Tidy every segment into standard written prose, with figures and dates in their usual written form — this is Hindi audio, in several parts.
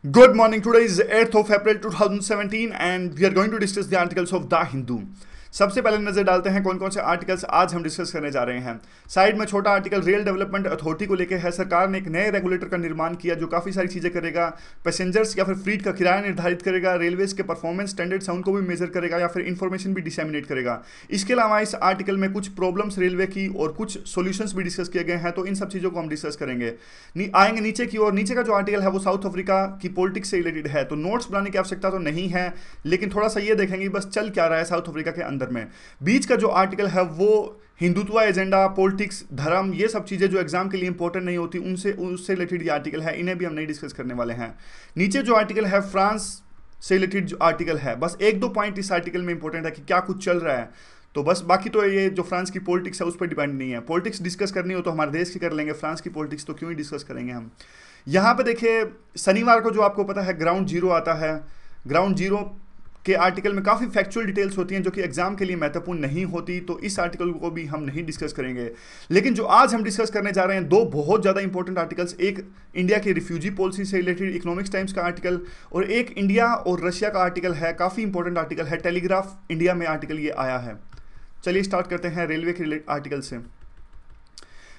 Good morning. Today is 8th of April 2017 and we are going to discuss the articles of The Hindu. सबसे पहले नजर डालते हैं कौन कौन से आर्टिकल्स आज हम डिस्कस करने जा रहे हैं। साइड में छोटा आर्टिकल रेल डेवलपमेंट अथॉरिटी को लेकर है। सरकार ने एक नए रेगुलेटर का निर्माण किया जो काफ़ी सारी चीज़ें करेगा। पैसेंजर्स या फिर फ्लीट का किराया निर्धारित करेगा, रेलवेज के परफॉर्मेंस स्टैंडर्ड्स हैं उनको भी मेजर करेगा या फिर इंफॉर्मेशन भी डिसैमिनेट करेगा। इसके अलावा इस आर्टिकल में कुछ प्रॉब्लम्स रेलवे की और कुछ सोल्यूशंस भी डिस्कस किए गए हैं, तो इन सब चीज़ों को हम डिस्कस करेंगे। आएंगे नीचे की ओर। नीचे का जो आर्टिकल है वो साउथ अफ्रीका की पॉलिटिक्स से रिलेटेड है, तो नोट्स बनाने की आवश्यकता तो नहीं है, लेकिन थोड़ा सा ये देखेंगे बस चल क्या रहा है साउथ अफ्रीका के अंदर में। बीच का जो आर्टिकल है वो हिंदुत्व एजेंडा, पॉलिटिक्स, धर्म, ये सब चीज़ें जो एग्जाम के लिए इंपॉर्टेंट नहीं होती उससे रिलेटेड ये आर्टिकल है, इन्हें भी हम नहीं डिस्कस करने वाले हैं। नीचे जो आर्टिकल है फ्रांस से रिलेटेड जो आर्टिकल है, बस एक दो पॉइंट इस आर्टिकल में इंपॉर्टेंट है कि क्या कुछ चल रहा है, तो बस बाकी तो ये जो फ्रांस की पॉलिटिक्स है उस पर डिपेंड नहीं है। पॉलिटिक्स डिस्कस करनी हो तो हमारे देश की कर लेंगे, फ्रांस की पॉलिटिक्स तो क्यों ही डिस्कस करेंगे हम। यहाँ पे देखिए शनिवार को जो आपको पता है ग्राउंड जीरो आता है। ग्राउंड जीरो के आर्टिकल में काफ़ी फैक्चुअल डिटेल्स होती हैं जो कि एग्जाम के लिए महत्वपूर्ण नहीं होती, तो इस आर्टिकल को भी हम नहीं डिस्कस करेंगे। लेकिन जो आज हम डिस्कस करने जा रहे हैं दो बहुत ज़्यादा इंपॉर्टेंट आर्टिकल्स, एक इंडिया की रिफ्यूजी पॉलिसी से रिलेटेड इकोनॉमिक्स टाइम्स का आर्टिकल और एक इंडिया और रशिया का आर्टिकल है, काफ़ी इंपॉर्टेंट आर्टिकल है, टेलीग्राफ इंडिया में आर्टिकल ये आया है। चलिए स्टार्ट करते हैं रेलवे के आर्टिकल से।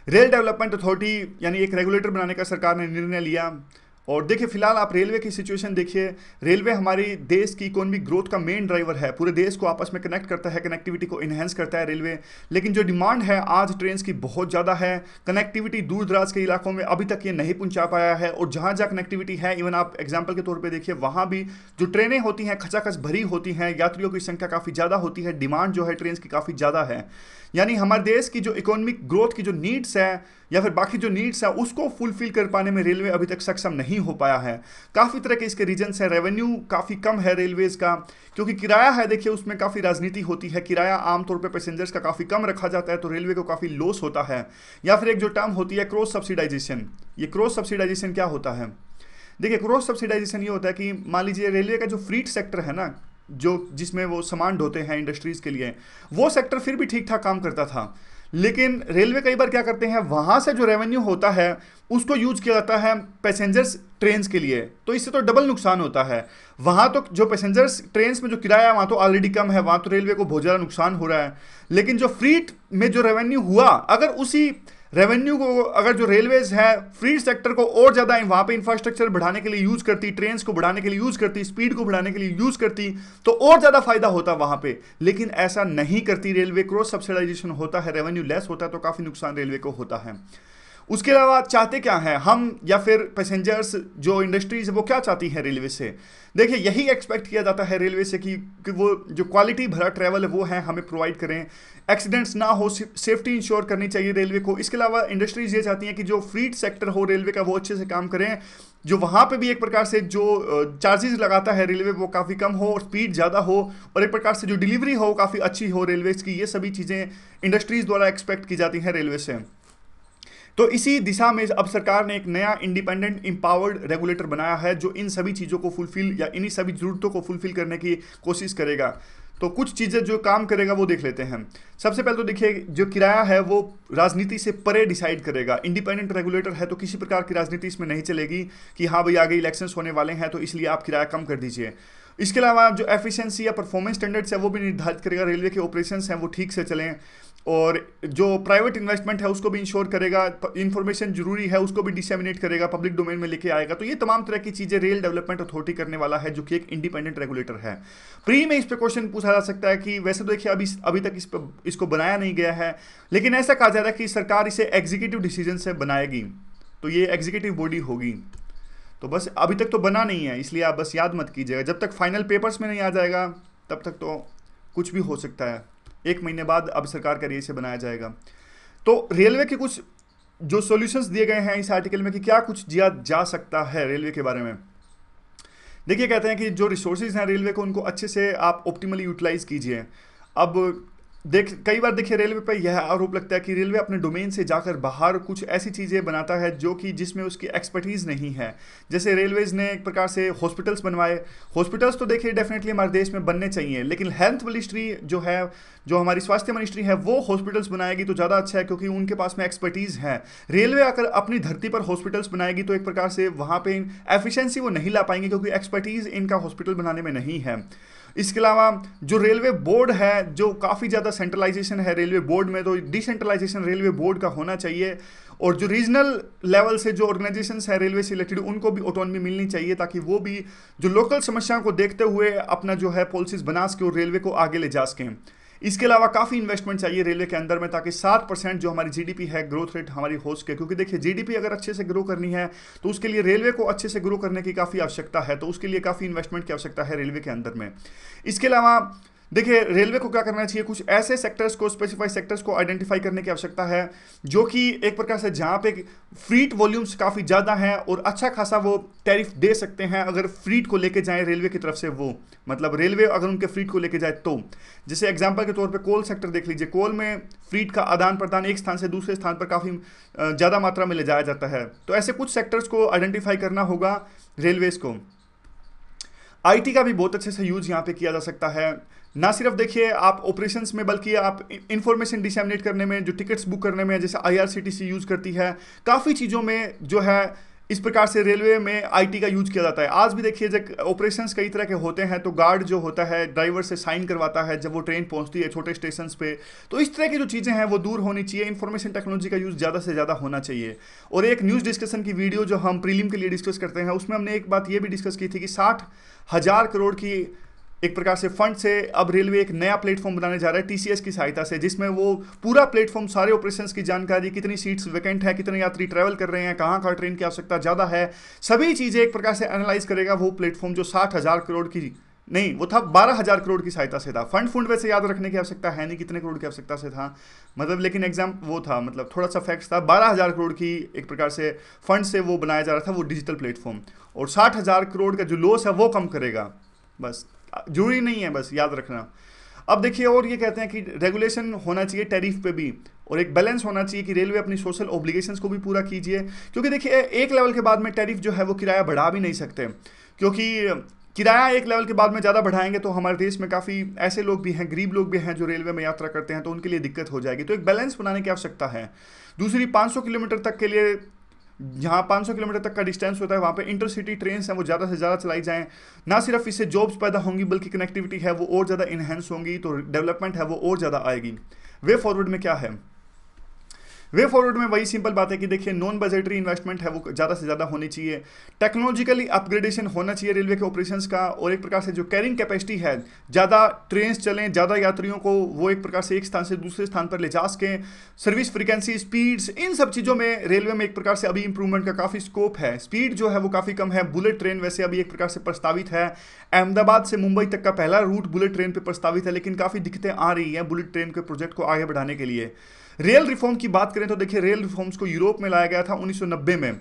रेल डेवलपमेंट अथॉरिटी यानी एक रेगुलेटर बनाने का सरकार ने निर्णय लिया। और देखिए फिलहाल आप रेलवे की सिचुएशन देखिए। रेलवे हमारी देश की इकोनॉमिक ग्रोथ का मेन ड्राइवर है, पूरे देश को आपस में कनेक्ट करता है, कनेक्टिविटी को इन्हेंस करता है रेलवे। लेकिन जो डिमांड है आज ट्रेन की बहुत ज़्यादा है, कनेक्टिविटी दूर दराज के इलाकों में अभी तक ये नहीं पहुंचा पाया है। और जहाँ जहाँ कनेक्टिविटी है, इवन आप एग्जाम्पल के तौर पर देखिए वहाँ भी जो ट्रेनें होती हैं खचाखच भरी होती हैं, यात्रियों की संख्या काफ़ी ज़्यादा होती है, डिमांड जो है ट्रेन की काफ़ी ज़्यादा है। यानी हमारे देश की जो इकोनॉमिक ग्रोथ की जो नीड्स है या फिर बाकी जो नीड्स है उसको फुलफिल कर पाने में रेलवे अभी तक सक्षम नहीं हो पाया है। काफ़ी तरह के इसके रीजंस हैं। रेवेन्यू काफ़ी कम है रेलवेज का, क्योंकि किराया है देखिए उसमें काफ़ी राजनीति होती है। किराया आमतौर पर पैसेंजर्स का काफ़ी कम रखा जाता है तो रेलवे को काफ़ी लॉस होता है। या फिर एक जो टर्म होती है क्रॉस सब्सिडाइजेशन। ये क्रॉस सब्सिडाइजेशन क्या होता है? देखिए क्रॉस सब्सिडाइजेशन ये होता है कि मान लीजिए रेलवे का जो फ्रीट सेक्टर है ना, जो जिसमें वो सामान ढोते हैं इंडस्ट्रीज के लिए, वो सेक्टर फिर भी ठीक ठाक काम करता था। लेकिन रेलवे कई बार क्या करते हैं, वहां से जो रेवेन्यू होता है उसको यूज किया जाता है पैसेंजर्स ट्रेन्स के लिए, तो इससे तो डबल नुकसान होता है। वहां तो जो पैसेंजर्स ट्रेन्स में जो किराया है वहां तो ऑलरेडी कम है, वहां तो रेलवे को बहुत ज़्यादा नुकसान हो रहा है। लेकिन जो फ्रीट में जो रेवेन्यू हुआ, अगर उसी रेवेन्यू को अगर जो रेलवेज है फ्री सेक्टर को और ज़्यादा वहाँ पे इंफ्रास्ट्रक्चर बढ़ाने के लिए यूज करती, ट्रेन को बढ़ाने के लिए यूज करती, स्पीड को बढ़ाने के लिए यूज करती, तो और ज़्यादा फायदा होता वहाँ पे। लेकिन ऐसा नहीं करती रेलवे, क्रॉस सब्सिडाइजेशन होता है, रेवेन्यू लेस होता है, तो काफ़ी नुकसान रेलवे को होता है। उसके अलावा चाहते क्या हैं हम या फिर पैसेंजर्स, जो इंडस्ट्रीज है वो क्या चाहती है रेलवे से? देखिए यही एक्सपेक्ट किया जाता है रेलवे से कि वो जो क्वालिटी भरा ट्रैवल है वो है हमें प्रोवाइड करें, एक्सीडेंट्स ना हो, सेफ्टी इंश्योर करनी चाहिए रेलवे को। इसके अलावा इंडस्ट्रीज ये चाहती हैं कि जो फ्रीट सेक्टर हो रेलवे का वो अच्छे से काम करें, जो वहाँ पे भी एक प्रकार से जो चार्जेस लगाता है रेलवे वो काफ़ी कम हो और स्पीड ज़्यादा हो, और एक प्रकार से जो डिलीवरी हो काफ़ी अच्छी हो रेलवेज की। ये सभी चीज़ें इंडस्ट्रीज द्वारा एक्सपेक्ट की जाती हैं रेलवे से। तो इसी दिशा में अब सरकार ने एक नया इंडिपेंडेंट एम्पावर्ड रेगुलेटर बनाया है जो इन सभी चीज़ों को फुलफिल या इन्हीं सभी ज़रूरतों को फुलफिल करने की कोशिश करेगा। तो कुछ चीज़ें जो काम करेगा वो देख लेते हैं। सबसे पहले तो देखिए जो किराया है वो राजनीति से परे डिसाइड करेगा। इंडिपेंडेंट रेगुलेटर है तो किसी प्रकार की राजनीति इसमें नहीं चलेगी कि हाँ भाई आगे इलेक्शंस होने वाले हैं तो इसलिए आप किराया कम कर दीजिए। इसके अलावा जो एफिशिएंसी या परफॉर्मेंस स्टैंडर्ड्स है वो भी निर्धारित करेगा, रेलवे के ऑपरेशंस हैं वो ठीक से चलें, और जो प्राइवेट इन्वेस्टमेंट है उसको भी इंश्योर करेगा, इंफॉर्मेशन जरूरी है उसको भी डिसेमिनेट करेगा, पब्लिक डोमेन में लेके आएगा। तो ये तमाम तरह की चीज़ें रेल डेवलपमेंट अथॉरिटी करने वाला है जो कि एक इंडिपेंडेंट रेगुलेटर है। प्री में इस पर क्वेश्चन पूछा जा सकता है कि वैसे तो देखिए अभी तक इसको बनाया नहीं गया है, लेकिन ऐसा कहा जा रहा है कि सरकार इसे एग्जीक्यूटिव डिसीजन से बनाएगी, तो ये एग्जीक्यूटिव बॉडी होगी। तो बस अभी तक तो बना नहीं है, इसलिए आप बस याद मत कीजिएगा, जब तक फाइनल पेपर्स में नहीं आ जाएगा तब तक तो कुछ भी हो सकता है। 1 महीने बाद अब सरकार का इसे बनाया जाएगा। तो रेलवे के कुछ जो सॉल्यूशंस दिए गए हैं इस आर्टिकल में कि क्या कुछ किया जा सकता है रेलवे के बारे में। देखिए कहते हैं कि जो रिसोर्सेज हैं रेलवे को उनको अच्छे से आप ऑप्टिमली यूटिलाइज कीजिए। अब कई बार देखिए रेलवे पर यह आरोप लगता है कि रेलवे अपने डोमेन से जाकर बाहर कुछ ऐसी चीज़ें बनाता है जो कि जिसमें उसकी एक्सपर्टीज़ नहीं है। जैसे रेलवेज़ ने एक प्रकार से हॉस्पिटल्स बनवाए। हॉस्पिटल्स तो देखिए डेफिनेटली हमारे देश में बनने चाहिए, लेकिन हेल्थ मिनिस्ट्री जो है, जो हमारी स्वास्थ्य मिनिस्ट्री है, वो हॉस्पिटल्स बनाएगी तो ज़्यादा अच्छा है, क्योंकि उनके पास में एक्सपर्टीज़ है। रेलवे अगर अपनी धरती पर हॉस्पिटल्स बनाएगी तो एक प्रकार से वहाँ पे एफिशिएंसी वो नहीं ला पाएंगे, क्योंकि एक्सपर्टीज़ इनका हॉस्पिटल बनाने में नहीं है। इसके अलावा जो रेलवे बोर्ड है, जो काफ़ी ज़्यादा सेंट्रलाइजेशन है रेलवे बोर्ड में, तो डिसेंट्रलाइजेशन रेलवे बोर्ड का होना चाहिए। और जो रीजनल लेवल से जो ऑर्गेनाइजेशंस है रेलवे से रिलेटेड, उनको भी ऑटोनॉमी मिलनी चाहिए, ताकि वो भी जो लोकल समस्याओं को देखते हुए अपना जो है पॉलिसीज बना सके और रेलवे को आगे ले जा सकें। इसके अलावा काफ़ी इन्वेस्टमेंट चाहिए रेलवे के अंदर में, ताकि 7% जो हमारी जीडीपी है ग्रोथ रेट हमारी हो सके। क्योंकि देखिए जीडीपी अगर अच्छे से ग्रो करनी है तो उसके लिए रेलवे को अच्छे से ग्रो करने की काफ़ी आवश्यकता है, तो उसके लिए काफ़ी इन्वेस्टमेंट की आवश्यकता है रेलवे के अंदर में। इसके अलावा देखिए रेलवे को क्या करना चाहिए, कुछ ऐसे सेक्टर्स को, स्पेसिफाइड सेक्टर्स को आइडेंटिफाई करने की आवश्यकता है जो कि एक प्रकार से जहां पे फ्रीट वॉल्यूम्स काफ़ी ज़्यादा हैं और अच्छा खासा वो टैरिफ दे सकते हैं अगर फ्रीट को लेके जाएं रेलवे की तरफ से। वो मतलब रेलवे अगर उनके फ्रीट को लेके जाए तो, जैसे एग्जांपल के तौर पे कोल सेक्टर देख लीजिए। कोल में फ्रीट का आदान प्रदान एक स्थान से दूसरे स्थान पर काफ़ी ज़्यादा मात्रा में ले जाया जाता है, तो ऐसे कुछ सेक्टर्स को आइडेंटिफाई करना होगा रेलवेज़ को। आईटी का भी बहुत अच्छे से यूज यहाँ पे किया जा सकता है। ना सिर्फ देखिए आप ऑपरेशंस में, बल्कि आप इंफॉर्मेशन डिसेमिनेट करने में, जो टिकट्स बुक करने में, जैसे आईआरसीटीसी यूज करती है, काफ़ी चीज़ों में जो है इस प्रकार से रेलवे में आईटी का यूज किया जाता है। आज भी देखिए जब ऑपरेशंस कई तरह के होते हैं तो गार्ड जो होता है ड्राइवर से साइन करवाता है जब वो ट्रेन पहुंचती है छोटे स्टेशन पे। तो इस तरह की जो चीज़ें हैं वो दूर होनी चाहिए। इंफॉर्मेशन टेक्नोलॉजी का यूज़ ज़्यादा से ज़्यादा होना चाहिए। और एक न्यूज़ डिस्कशन की वीडियो जो हम प्रीलिम के लिए डिस्कस करते हैं, उसमें हमने एक बात ये भी डिस्कस की थी कि 60,000 करोड़ की एक प्रकार से फंड से अब रेलवे एक नया प्लेटफॉर्म बनाने जा रहा है टीसीएस की सहायता से, जिसमें वो पूरा प्लेटफॉर्म, सारे ऑपरेशंस की जानकारी, कितनी सीट्स वैकेंट है, कितने यात्री ट्रैवल कर रहे हैं, कहाँ कहाँ ट्रेन की आवश्यकता ज़्यादा है, सभी चीज़ें एक प्रकार से एनालाइज करेगा वो प्लेटफॉर्म, जो 60,000 करोड़ की नहीं, वो था 12,000 करोड़ की सहायता से था। फंड वैसे याद रखने की आवश्यकता है नहीं कितने करोड़ की आवश्यकता से था, मतलब, लेकिन एग्जाम वो था, मतलब थोड़ा सा फैक्ट था। 12,000 करोड़ की एक प्रकार से फंड से वो बनाया जा रहा था वो डिजिटल प्लेटफॉर्म, और 60,000 करोड़ का जो लॉस है वो कम करेगा। बस जरूरी नहीं है, बस याद रखना। अब देखिए, और ये कहते हैं कि रेगुलेशन होना चाहिए टैरिफ पे भी, और एक बैलेंस होना चाहिए कि रेलवे अपनी सोशल ऑब्लिगेशंस को भी पूरा कीजिए। क्योंकि देखिए एक लेवल के बाद में टैरिफ जो है वो किराया बढ़ा भी नहीं सकते, क्योंकि किराया एक लेवल के बाद में ज़्यादा बढ़ाएंगे तो हमारे देश में काफ़ी ऐसे लोग भी हैं, गरीब लोग भी हैं जो रेलवे में यात्रा करते हैं, तो उनके लिए दिक्कत हो जाएगी। तो एक बैलेंस बनाने की आवश्यकता है। दूसरी, 500 किलोमीटर तक के लिए, जहाँ 500 किलोमीटर तक का डिस्टेंस होता है वहाँ पे इंटरसिटी ट्रेन्स हैं वो ज़्यादा से ज़्यादा चलाई जाएं। ना सिर्फ इससे जॉब्स पैदा होंगी बल्कि कनेक्टिविटी है वो और ज़्यादा इन्हेंस होंगी, तो डेवलपमेंट है वो और ज़्यादा आएगी। वे फॉरवर्ड में क्या है? वे फॉरवर्ड में वही सिंपल बात है कि देखिए नॉन बजटरी इन्वेस्टमेंट है वो ज़्यादा से ज़्यादा होनी चाहिए। टेक्नोलॉजिकली अपग्रेडेशन होना चाहिए रेलवे के ऑपरेशंस का, और एक प्रकार से जो कैरिंग कैपेसिटी है, ज़्यादा ट्रेन्स चलें, ज़्यादा यात्रियों को वो एक प्रकार से एक स्थान से दूसरे स्थान पर ले जा सकें। सर्विस फ्रीक्वेंसी, स्पीड्स, इन सब चीज़ों में रेलवे में एक प्रकार से अभी इंप्रूवमेंट का काफ़ी स्कोप है। स्पीड जो है वो काफ़ी कम है। बुलेट ट्रेन वैसे अभी एक प्रकार से प्रस्तावित है, अहमदाबाद से मुंबई तक का पहला रूट बुलेट ट्रेन पर प्रस्तावित है, लेकिन काफ़ी दिक्कतें आ रही हैं बुलेट ट्रेन के प्रोजेक्ट को आगे बढ़ाने के लिए। रेल रिफॉर्म की बात करें तो देखिए रेल रिफॉर्म्स को यूरोप में लाया गया था 1990 में,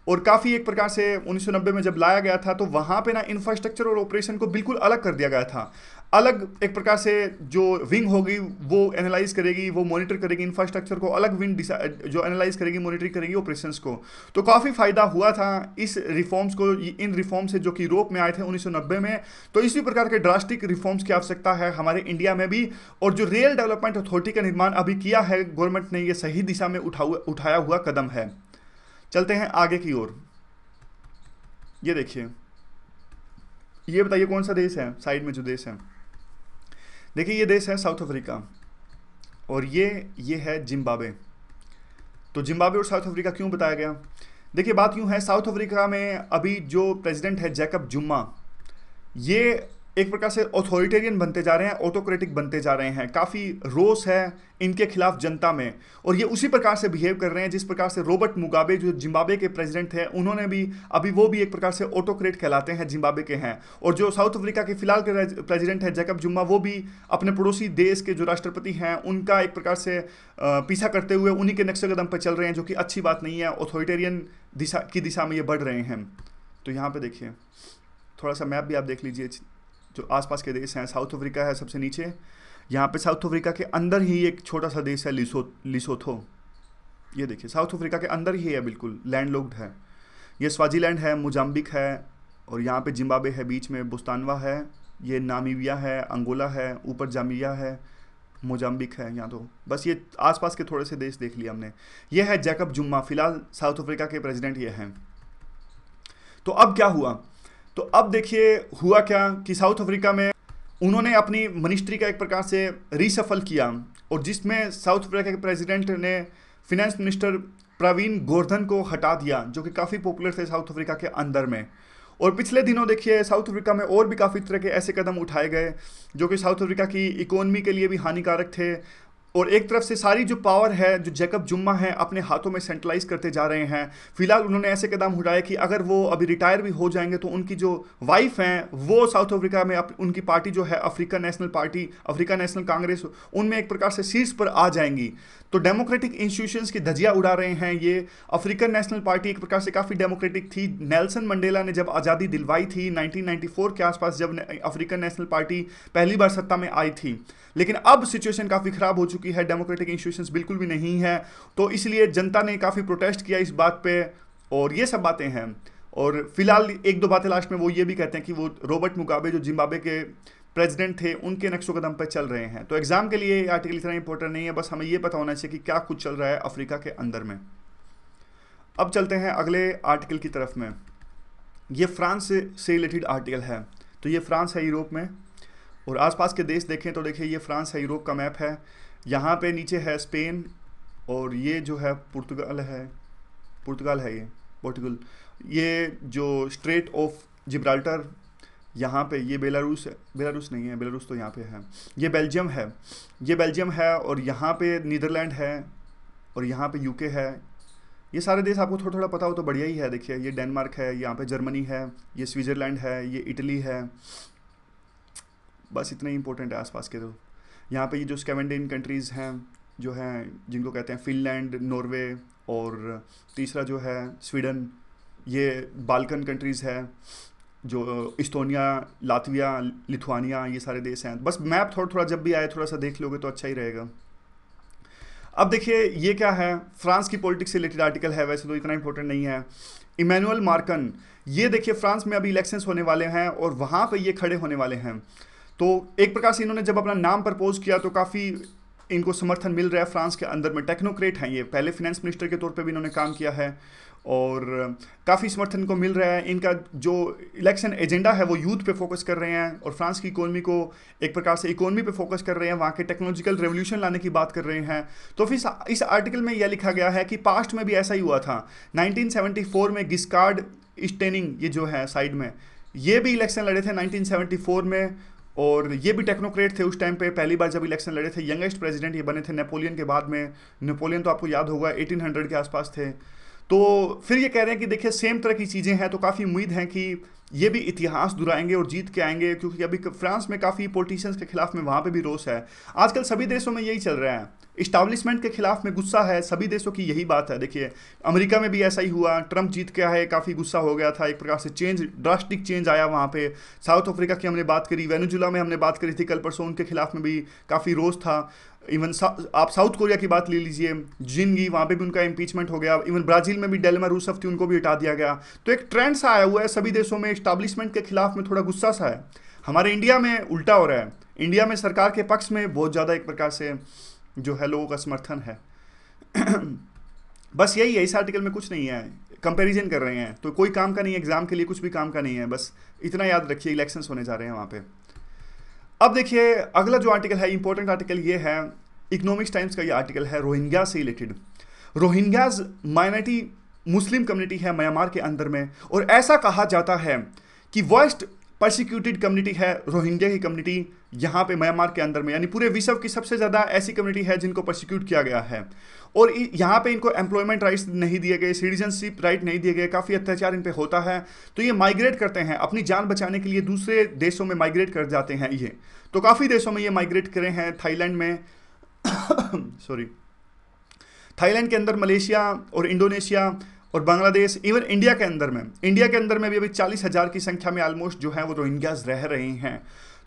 और काफ़ी एक प्रकार से 1990 में जब लाया गया था तो वहाँ पे ना इंफ्रास्ट्रक्चर और ऑपरेशन को बिल्कुल अलग कर दिया गया था। अलग एक प्रकार से जो विंग होगी वो एनालाइज करेगी, वो मॉनिटर करेगी इंफ्रास्ट्रक्चर को, अलग विंग जो एनालाइज करेगी, मॉनिटरिंग करेगी ऑपरेशंस को। तो काफ़ी फ़ायदा हुआ था इस रिफॉर्म्स को, इन रिफॉर्म से, जो कि यूरोप में आए थे 1990 में। तो इसी प्रकार के ड्रास्टिक रिफॉर्म्स की आवश्यकता है हमारे इंडिया में भी। और जो रेल डेवलपमेंट अथॉरिटी का निर्माण अभी किया है गवर्नमेंट ने, ये सही दिशा में उठाया हुआ कदम है। चलते हैं आगे की ओर। ये देखिए, ये बताइए कौन सा देश है साइड में जो देश है? देखिए ये देश है साउथ अफ्रीका, और ये है जिम्बाब्वे। तो जिम्बाब्वे और साउथ अफ्रीका क्यों बताया गया? देखिए बात यूँ है, साउथ अफ्रीका में अभी जो प्रेसिडेंट है जैकब जुम्मा, ये एक प्रकार से ऑथोरिटेरियन बनते जा रहे हैं, ऑटोक्रेटिक बनते जा रहे हैं। काफ़ी रोष है इनके खिलाफ जनता में, और ये उसी प्रकार से बिहेव कर रहे हैं जिस प्रकार से रॉबर्ट मुगाबे जो जिम्बाब्वे के प्रेसिडेंट हैं, उन्होंने भी अभी वो भी एक प्रकार से ऑटोक्रेट कहलाते हैं, जिम्बाब्वे के हैं। और जो साउथ अफ्रीका के फिलहाल के प्रेसिडेंट है जैकब जुम्मा, वो भी अपने पड़ोसी देश के जो राष्ट्रपति हैं उनका एक प्रकार से पीछा करते हुए उन्हीं के नक्शे कदम पर चल रहे हैं, जो कि अच्छी बात नहीं है। ऑथोरिटेरियन दिशा में ये बढ़ रहे हैं। तो यहाँ पर देखिए थोड़ा सा मैप भी आप देख लीजिए, जो आसपास के देश हैं। साउथ अफ्रीका है सबसे नीचे, यहाँ पे साउथ अफ्रीका के अंदर ही एक छोटा सा देश है लिसोथो। ये देखिए साउथ अफ्रीका के अंदर ही है, बिल्कुल लैंडलॉक्ड है। ये स्वाजीलैंड है, मोजाम्बिक है, और यहाँ पे जिम्बाब्वे है, बीच में बोस्तानवा है, ये नामीबिया है, अंगोला है, ऊपर जाम्बिया है, मोजाम्बिक है यहाँ। तो बस ये आसपास के थोड़े से देश देख लिए हमने। ये है जैकब जुम्मा, फिलहाल साउथ अफ्रीका के प्रेसिडेंट ये हैं। तो अब क्या हुआ? तो अब देखिए हुआ क्या कि साउथ अफ्रीका में उन्होंने अपनी मिनिस्ट्री का एक प्रकार से रीसफल किया, और जिसमें साउथ अफ्रीका के प्रेसिडेंट ने फिनेंस मिनिस्टर प्रवीण गोर्धन को हटा दिया, जो कि काफ़ी पॉपुलर थे साउथ अफ्रीका के अंदर में। और पिछले दिनों देखिए साउथ अफ्रीका में और भी काफ़ी तरह के ऐसे कदम उठाए गए जो कि साउथ अफ्रीका की इकोनॉमी के लिए भी हानिकारक थे। और एक तरफ से सारी जो पावर है जो जैकब जुम्मा है अपने हाथों में सेंट्रलाइज करते जा रहे हैं। फिलहाल उन्होंने ऐसे कदम उठाए कि अगर वो अभी रिटायर भी हो जाएंगे तो उनकी जो वाइफ हैं वो साउथ अफ्रीका में उनकी पार्टी जो है African national party, African national Congress, उनमें एक प्रकार से शीर्ष पर आ जाएंगी। तो डेमोक्रेटिक इंस्टीट्यूशंस की धज्जियां उड़ा रहे हैं ये। अफ्रीकन नेशनल पार्टी एक प्रकार से काफ़ी डेमोक्रेटिक थी। नेल्सन मंडेला ने जब आज़ादी दिलवाई थी 1994 के आसपास, जब अफ्रीकन नेशनल पार्टी पहली बार सत्ता में आई थी, लेकिन अब सिचुएशन काफ़ी ख़राब हो चुकी है, डेमोक्रेटिक इंस्टीट्यूशंस बिल्कुल भी नहीं है। तो इसलिए जनता ने काफ़ी प्रोटेस्ट किया इस बात पे, और ये सब बातें हैं। और फिलहाल एक दो बातें लास्ट में वो ये भी कहते हैं कि वो रॉबर्ट मुगाबे जो जिम्बाब्वे के प्रेसिडेंट थे उनके नक्शो कदम पर चल रहे हैं। तो एग्जाम के लिए ये आर्टिकल इतना इंपॉर्टेंट नहीं है, बस हमें ये पता होना चाहिए कि क्या कुछ चल रहा है अफ्रीका के अंदर में। अब चलते हैं अगले आर्टिकल की तरफ में। ये फ्रांस से रिलेटेड आर्टिकल है। तो ये फ्रांस है यूरोप में, और आसपास के देश देखें तो देखिए ये फ्रांस है, यूरोप का मैप है। यहाँ पे नीचे है स्पेन, और ये जो है पुर्तगाल है, ये पोर्टुगल। ये जो स्ट्रेट ऑफ जिब्राल्टर, यहाँ पे ये बेलारूस है, बेलारूस नहीं है, बेलारूस तो यहाँ पे है। ये बेल्जियम है, और यहाँ पे नीदरलैंड है, और यहाँ पे यूके है। ये सारे देश आपको थोड़ा थोड़ा पता हो तो बढ़िया ही है। देखिए ये डेनमार्क है, यहाँ पे जर्मनी है, ये स्विट्ज़रलैंड है, ये इटली है। बस इतने ही इंपॉर्टेंट है आसपास के। तो यहाँ पे ये जो स्कैंडिनेवियन कंट्रीज़ हैं जो हैं, जिनको कहते हैं फिनलैंड, नॉर्वे, और तीसरा जो है स्वीडन। ये बाल्कन कंट्रीज़ है, जो इस्टोनिया, लातविया, लिथुआनिया, ये सारे देश हैं। बस मैप थोड़ा थोड़ा जब भी आए थोड़ा सा देख लोगे तो अच्छा ही रहेगा। अब देखिए ये क्या है, फ्रांस की पॉलिटिक्स से रिलेटेड आर्टिकल है, वैसे तो इतना इंपॉर्टेंट नहीं है। इमैनुअल मार्कन, ये देखिए फ्रांस में अभी इलेक्शंस होने वाले हैं और वहाँ पे ये खड़े होने वाले हैं। तो एक प्रकार से इन्होंने जब अपना नाम प्रपोज किया तो काफ़ी इनको समर्थन मिल रहा है फ्रांस के अंदर में। टेक्नोक्रेट हैं ये, पहले फिनेंस मिनिस्टर के तौर पे भी इन्होंने काम किया है, और काफ़ी समर्थन को मिल रहा है। इनका जो इलेक्शन एजेंडा है वो यूथ पे फोकस कर रहे हैं, और फ्रांस की इकोनॉमी को एक प्रकार से इकोनॉमी पे फोकस कर रहे हैं, वहाँ के टेक्नोलॉजिकल रेवोल्यूशन लाने की बात कर रहे हैं। तो फिर इस आर्टिकल में यह लिखा गया है कि पास्ट में भी ऐसा ही हुआ था। 1974 में गिस्कार्ड स्टेनिंग, ये जो है साइड में, ये भी इलेक्शन लड़े थे 1974 में, और ये भी टेक्नोक्रेट थे उस टाइम पे। पहली बार जब इलेक्शन लड़े थे, यंगेस्ट प्रेसिडेंट ये बने थे नेपोलियन के बाद में। नेपोलियन तो आपको याद होगा 1800 के आसपास थे। तो फिर ये कह रहे हैं कि देखिए सेम तरह की चीज़ें हैं, तो काफ़ी उम्मीद है कि ये भी इतिहास दोहराएंगे और जीत के आएंगे, क्योंकि अभी फ्रांस में काफ़ी पॉलिटिशियंस के खिलाफ में वहाँ पे भी रोष है। आजकल सभी देशों में यही चल रहा है, इस्टाब्लिशमेंट के खिलाफ में गुस्सा है, सभी देशों की यही बात है। देखिए अमेरिका में भी ऐसा ही हुआ, ट्रंप जीत के आए, काफ़ी गुस्सा हो गया था, एक प्रकार से चेंज, ड्रास्टिक चेंज आया वहाँ पे। साउथ अफ्रीका की हमने बात करी, वेनेजुला में हमने बात करी थी कल परसों, उनके खिलाफ में भी काफ़ी रोष था। इवन आप साउथ कोरिया की बात ले लीजिए, जिनगी, वहाँ पे भी उनका इम्पीचमेंट हो गया। इवन ब्राज़ील में भी डेल्मा रूसफ थी, उनको भी हटा दिया गया। तो एक ट्रेंड सा आया हुआ है सभी देशों में, इस्टाब्लिशमेंट के खिलाफ में थोड़ा गुस्सा सा है। हमारे इंडिया में उल्टा हो रहा है, इंडिया में सरकार के पक्ष में बहुत ज़्यादा एक प्रकार से जो है लोगों का समर्थन है। बस यही है, इस आर्टिकल में कुछ नहीं है, कंपैरिजन कर रहे हैं, तो कोई काम का नहीं है, एग्जाम के लिए कुछ भी काम का नहीं है। बस इतना याद रखिए, इलेक्शंस होने जा रहे हैं वहाँ पे। अब देखिए अगला जो आर्टिकल है, इंपॉर्टेंट आर्टिकल ये है, इकोनॉमिक्स टाइम्स का ये आर्टिकल है रोहिंग्या से related. Rohingyas minority Muslim community है म्यांमार के अंदर में, और ऐसा कहा जाता है कि वर्स्ट परसिक्यूटेड कम्युनिटी है रोहिंग्या की कम्युनिटी यहाँ पे म्यांमार के अंदर में, यानी पूरे विश्व की सबसे ज़्यादा ऐसी कम्युनिटी है जिनको परसिक्यूट किया गया है। और यहाँ पे इनको एम्प्लॉयमेंट राइट्स नहीं दिए गए, सिटीजनशिप राइट नहीं दिए गए, काफ़ी अत्याचार इन पे होता है। तो ये माइग्रेट करते हैं, अपनी जान बचाने के लिए दूसरे देशों में माइग्रेट कर जाते हैं ये। तो काफ़ी देशों में ये माइग्रेट करे हैं, थाईलैंड में सॉरी, थाईलैंड के अंदर, मलेशिया और इंडोनेशिया और बांग्लादेश, इवन इंडिया के अंदर में भी अभी 40,000 की संख्या में ऑलमोस्ट जो है वो रोहिंग्याज रह रहे हैं।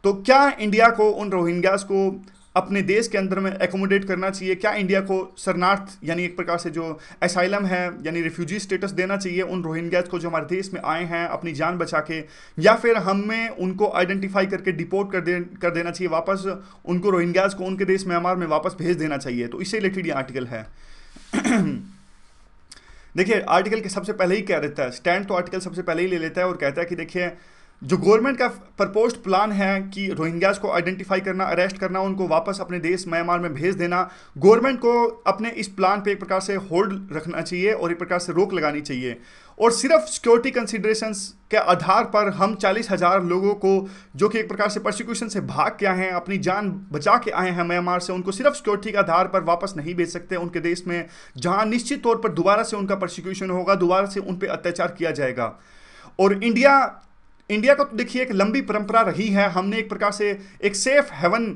तो क्या इंडिया को उन रोहिंग्याज को अपने देश के अंदर में एकोमोडेट करना चाहिए, क्या इंडिया को शरणार्थ यानी एक प्रकार से जो एसाइलम है यानी रिफ्यूजी स्टेटस देना चाहिए उन रोहिंग्याज को जो हमारे देश में आए हैं अपनी जान बचा के, या फिर हमें उनको आइडेंटिफाई करके डिपोर्ट कर देना चाहिए, वापस उनको रोहिंग्याज को उनके देश म्यांमार में वापस भेज देना चाहिए। तो इससे रिलेटेड ये आर्टिकल है। देखिए आर्टिकल के सबसे पहले ही क्या रहता है, स्टैंड तो आर्टिकल सबसे पहले ही ले लेता है और कहता है कि देखिए जो गवर्नमेंट का प्रपोज्ड प्लान है कि रोहिंग्याज को आइडेंटिफाई करना, अरेस्ट करना, उनको वापस अपने देश म्यांमार में भेज देना, गवर्नमेंट को अपने इस प्लान पे एक प्रकार से होल्ड रखना चाहिए और एक प्रकार से रोक लगानी चाहिए। और सिर्फ सिक्योरिटी कंसिडरेशंस के आधार पर हम 40,000 लोगों को जो कि एक प्रकार से प्रोसिक्यूशन से भाग के आए हैं, अपनी जान बचा के आए हैं म्यांमार से, उनको सिर्फ सिक्योरिटी के आधार पर वापस नहीं भेज सकते उनके देश में, जहां निश्चित तौर पर दोबारा से उनका प्रोसिक्यूशन होगा, दोबारा से उन पर अत्याचार किया जाएगा। और इंडिया का तो देखिए एक लंबी परंपरा रही है, हमने एक प्रकार से एक सेफ हेवन